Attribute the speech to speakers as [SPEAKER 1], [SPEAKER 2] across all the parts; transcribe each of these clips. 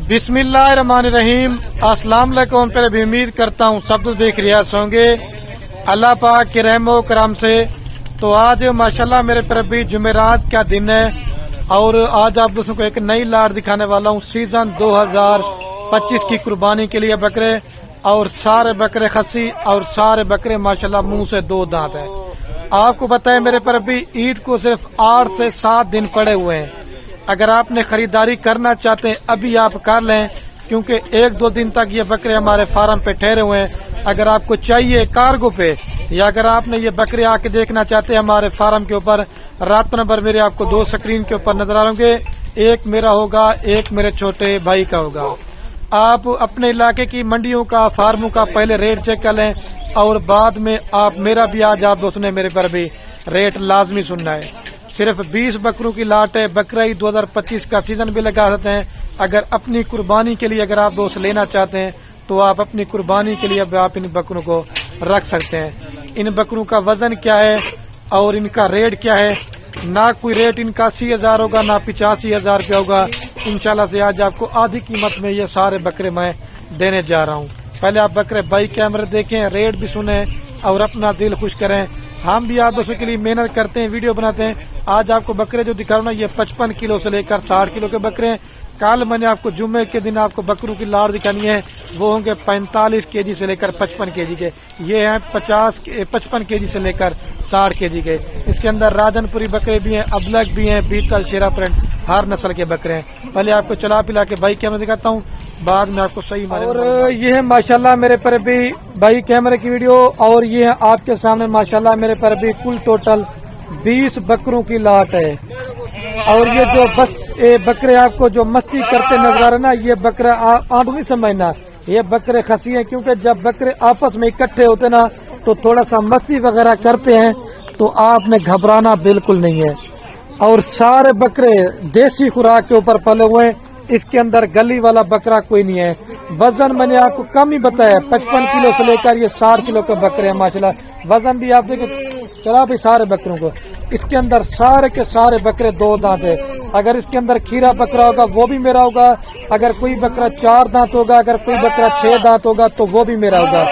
[SPEAKER 1] बिस्मिल्लाहिर्रहमानिर्रहीम। अस्सलाम वालेकुम। पर भी उम्मीद करता हूँ सब तो देख रियाज होंगे अल्लाह पाक के रहमो करम से। तो आज माशाल्लाह मेरे पर भी जुमेरात का दिन है और आज आप दोस्तों को एक नई लाट दिखाने वाला हूँ। सीजन 2025 की कुर्बानी के लिए बकरे, और सारे बकरे खसी और सारे बकरे माशाल्लाह मुंह से 2 दांत है। आपको बताएं मेरे पर भी ईद को सिर्फ 8 से 7 दिन पड़े हुए हैं। अगर आपने खरीदारी करना चाहते हैं अभी आप कर लें, क्योंकि 1-2 दिन तक ये बकरे हमारे फार्म पे ठहरे हुए हैं। अगर आपको चाहिए कार्गो पे, या अगर आपने ये बकरे आके देखना चाहते हैं हमारे फार्म के ऊपर, रात नंबर मेरे आपको 2 स्क्रीन के ऊपर नजर आ होंगे। एक मेरा होगा, एक मेरे छोटे भाई का होगा। आप अपने इलाके की मंडियों का, फार्मों का पहले रेट चेक कर लें और बाद में आप मेरा भी आज आप दोस्तों ने मेरे पर भी रेट लाजमी सुनना है। सिर्फ 20 बकरों की लाट है। बकरा ईद 2025 का सीजन भी लगा सकते हैं। अगर अपनी कुर्बानी के लिए अगर आप दोस्त लेना चाहते हैं तो आप अपनी कुर्बानी के लिए आप इन बकरों को रख सकते हैं। इन बकरों का वजन क्या है और इनका रेट क्या है, ना कोई रेट इनका 80,000 होगा ना 85,000 रुपया होगा। इंशाल्लाह से आज आपको आधी कीमत में ये सारे बकरे मैं देने जा रहा हूँ। पहले आप बकरे बाई कैमरे देखें, रेट भी सुने और अपना दिल खुश करें। हम भी आप दोस्तों के लिए मेहनत करते हैं, वीडियो बनाते हैं। आज आपको बकरे जो दिखा रहा हूं ना, ये 55 किलो से लेकर 60 किलो के बकरे हैं। कल मैंने आपको जुम्मे के दिन आपको बकरों की लाट दिखानी है, वो होंगे 45 केजी से लेकर 55 केजी के। ये हैं 55 केजी से लेकर 60 केजी के। इसके अंदर राजनपुरी बकरे भी हैं, अबलग भी हैं, बीतल, शेरा प्रिंट, हर नस्ल के बकरे हैं। पहले आपको चला पिला के भाई कैमरे दिखाता हूँ, बाद में आपको सही मारे। और ये है माशाल्लाह मेरे पर भी भाई कैमरे की वीडियो, और ये है आपके सामने माशाल्लाह मेरे पर भी कुल टोटल 20 बकरों की लाट है। और ये जो बकरे आपको जो मस्ती करते नजर आ रहे ना, ये बकरा आप नहीं समझना, ये बकरे खसी हैं। क्योंकि जब बकरे आपस में इकट्ठे होते ना तो थोड़ा सा मस्ती वगैरह करते हैं, तो आपने घबराना बिल्कुल नहीं है। और सारे बकरे देसी खुराक के ऊपर पले हुए हैं। इसके अंदर गली वाला बकरा कोई नहीं है। वजन मैंने आपको कम ही बताया, 55 किलो से लेकर ये 60 किलो के बकरे हैं माशाल्लाह। वजन भी आप देखो चला भी सारे बकरों को। इसके अंदर सारे के सारे बकरे 2 दांत है। अगर इसके अंदर खीरा बकरा होगा वो भी मेरा होगा। अगर कोई बकरा 4 दांत होगा, अगर कोई बकरा 6 दांत होगा तो वो भी मेरा होगा।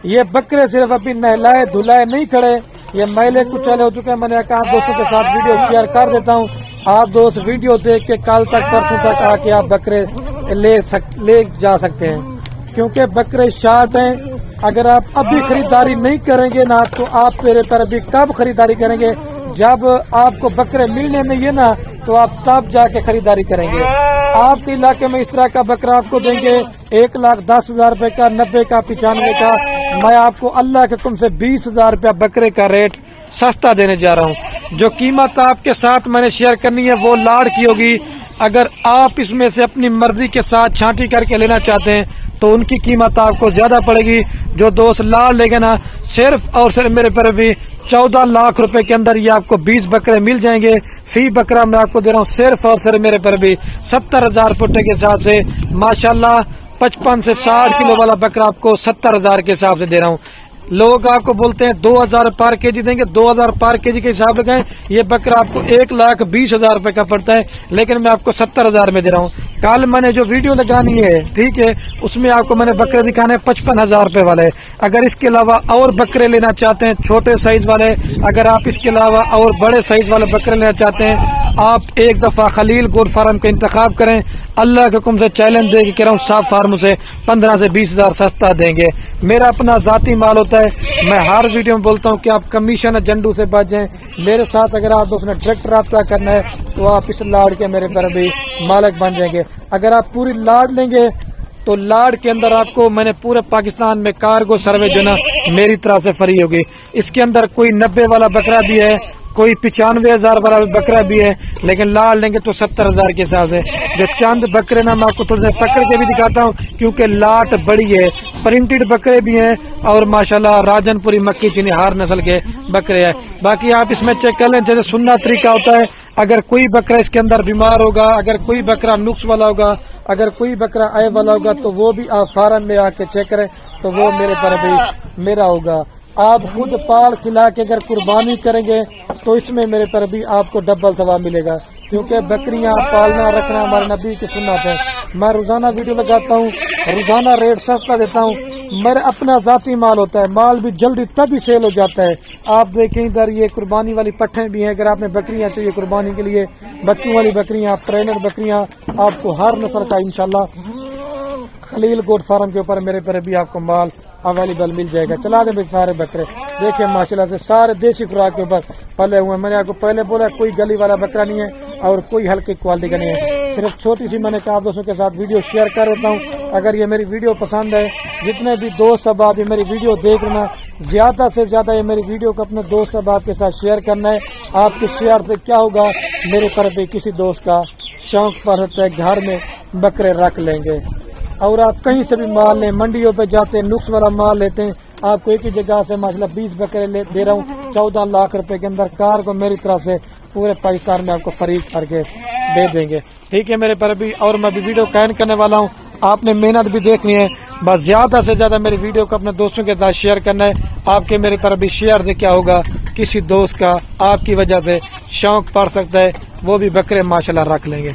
[SPEAKER 1] ये बकरे सिर्फ अभी नहलाए धुलाए नहीं खड़े, ये मैले कुचले हो चुके हैं। मैंने कहा दोस्तों के साथ वीडियो शेयर कर देता हूँ। आप दोस्त वीडियो देख के कल तक परसों तक आके आप बकरे ले जा सकते हैं, क्योंकि बकरे शार्ट हैं। अगर आप अभी खरीदारी नहीं करेंगे ना तो आप मेरे पर अभी कब खरीदारी करेंगे, जब आपको बकरे मिलने नहीं है ना तो आप तब जाके खरीदारी करेंगे। आपके इलाके में इस तरह का बकरा आपको देंगे 1,10,000 रुपए का, 90 का, 95 का। मैं आपको अल्लाह के हुक्म से 20,000 रुपया बकरे का रेट सस्ता देने जा रहा हूँ। जो कीमत आपके साथ मैंने शेयर करनी है वो लाड़ की होगी। अगर आप इसमें से अपनी मर्जी के साथ छांटी करके लेना चाहते हैं तो उनकी कीमत आपको ज्यादा पड़ेगी। जो दोस्त लाड़ लेंगे ना, सिर्फ और सिर्फ मेरे पर भी 14 लाख रुपए के अंदर ये आपको 20 बकरे मिल जाएंगे। फी बकरा मैं आपको दे रहा हूँ सिर्फ और सिर्फ मेरे पर भी 70,000 पुट्टे के हिसाब से। माशाल्लाह 55 से 60 किलो वाला बकरा आपको 70,000 के हिसाब से दे रहा हूँ। लोग आपको बोलते हैं 2,000 पर केजी देंगे, 2,000 पर केजी के हिसाब लगाएं। ये बकरा आपको 1,20,000 रुपए का पड़ता है, लेकिन मैं आपको 70,000 में दे रहा हूँ। कल मैंने जो वीडियो लगानी है, ठीक है, उसमें आपको मैंने बकरे दिखाने 55,000 रुपए वाले। अगर इसके अलावा और बकरे लेना चाहते हैं छोटे साइज वाले, अगर आप इसके अलावा और बड़े साइज वाले बकरे लेना चाहते हैं, आप एक दफा खलील गोट फार्म का इंतखाब करें। अल्लाह के हुक्म से चैलेंज दे के कह रहा हूँ, साफ फार्म से 15 से 20,000 सस्ता देंगे। मेरा अपना जाती माल होता है। मैं हर वीडियो में बोलता हूँ कि आप कमीशन जंडू से बच जाएं। मेरे साथ अगर आप उसने डायरेक्ट रब्ता करना है तो आप इस लाड़ के मेरे पर भी मालिक बन जाएंगे। अगर आप पूरी लाड़ लेंगे तो लाड़ के अंदर आपको मैंने पूरे पाकिस्तान में कार्गो सर्वे जो ना मेरी तरफ से फ्री होगी। इसके अंदर कोई 90 वाला बकरा भी है, कोई 95,000 वाला बकरा भी है, लेकिन लाड़ लेंगे तो 70,000 के हिसाब से। जो चंद बकरे ना मैं आपको थोड़े से पकड़ के भी दिखाता हूँ, क्योंकि लाट बड़ी है। प्रिंटेड बकरे भी हैं और माशाल्लाह राजनपुरी, मक्की, चीनी, हर नस्ल के बकरे हैं। बाकी आप इसमें चेक कर लें, जैसे सुन्ना तरीका होता है। अगर कोई बकरा इसके अंदर बीमार होगा, अगर कोई बकरा नुक्स वाला होगा, अगर कोई बकरा आय वाला होगा, तो वो भी आप फार्म में आके चेक करें, तो वो मेरे पर भी मेरा होगा। आप खुद पाल खिला के अगर कुर्बानी करेंगे तो इसमें मेरे पर भी आपको डबल सवाब मिलेगा। کیونکہ بکریاں پالنا رکھنا ہمارے نبی کی سنت ہے. میں روزانہ ویڈیو لگاتا ہوں, روزانہ ریٹ سستا دیتا ہوں. میرا اپنا ذاتی مال ہوتا ہے, مال بھی جلدی تبھی سیل ہو جاتا ہے. آپ دیکھیں ادھر یہ قربانی والی پٹھیں بھی ہیں. اگر آپ نے بکریاں چاہیے قربانی کے لیے, بچوں والی بکریاں, ٹرینر بکریاں, آپ کو ہر نسل کا انشاءاللہ خلیل گوٹ فارم کے اوپر میرے پر بھی آپ کو مال اویلیبل مل جائے گا. چلا دیں بھائی سارے بکرے, دیکھیں ماشاءاللہ سے سارے دیسی خوراک کے اوپر پلے ہوئے ہیں. میں نے آپ کو پہلے بولا کوئی گلی والا بکرا نہیں ہے اور کوئی ہلکی کوالٹی کا نہیں ہے. صرف چھوٹی سی میں نے کہا آپ دوستوں کے ساتھ ویڈیو شیئر کر دیتا ہوں. اگر یہ میری ویڈیو پسند ہے, جتنے بھی دوست احباب یہ میری ویڈیو دیکھ رہے ہیں, زیادہ سے زیادہ یہ میری ویڈیو کو اپنے دوست احباب کے ساتھ شیئر کرنا ہے. آپ کے شیئر سے کیا ہوگا, میرے پر بھی کسی دوست کا شوق پر ہوتا ہے, گھر میں بکرے رکھ لیں گے. اور آپ کہیں سے بھی مال لیں, منڈیوں پہ جاتے ہیں نقص والا مال لیتے ہیں, آپ کو ایک ہی جگہ سے ماشاءاللہ 20 بکرے دے رہا ہوں 14 لاکھ روپے کے اندر. کار کو میری طرف سے پورے پاکستان میں آپ کو فریق کر کے دے دیں گے. ٹھیک ہے میرے پر بھی, اور میں بھی ویڈیو قائم کرنے والا ہوں. آپ نے محنت بھی دیکھنی ہے, بس زیادہ سے زیادہ میری ویڈیو کو اپنے دوستوں کے ساتھ شیئر کرنا ہے. آپ کے میرے پر بھی شیئر سے کیا ہوگا, کسی دوست کا آپ کی وجہ سے شوق پڑ سکتا ہے, وہ بھی بکرے ماشاءاللہ رکھ لیں گے.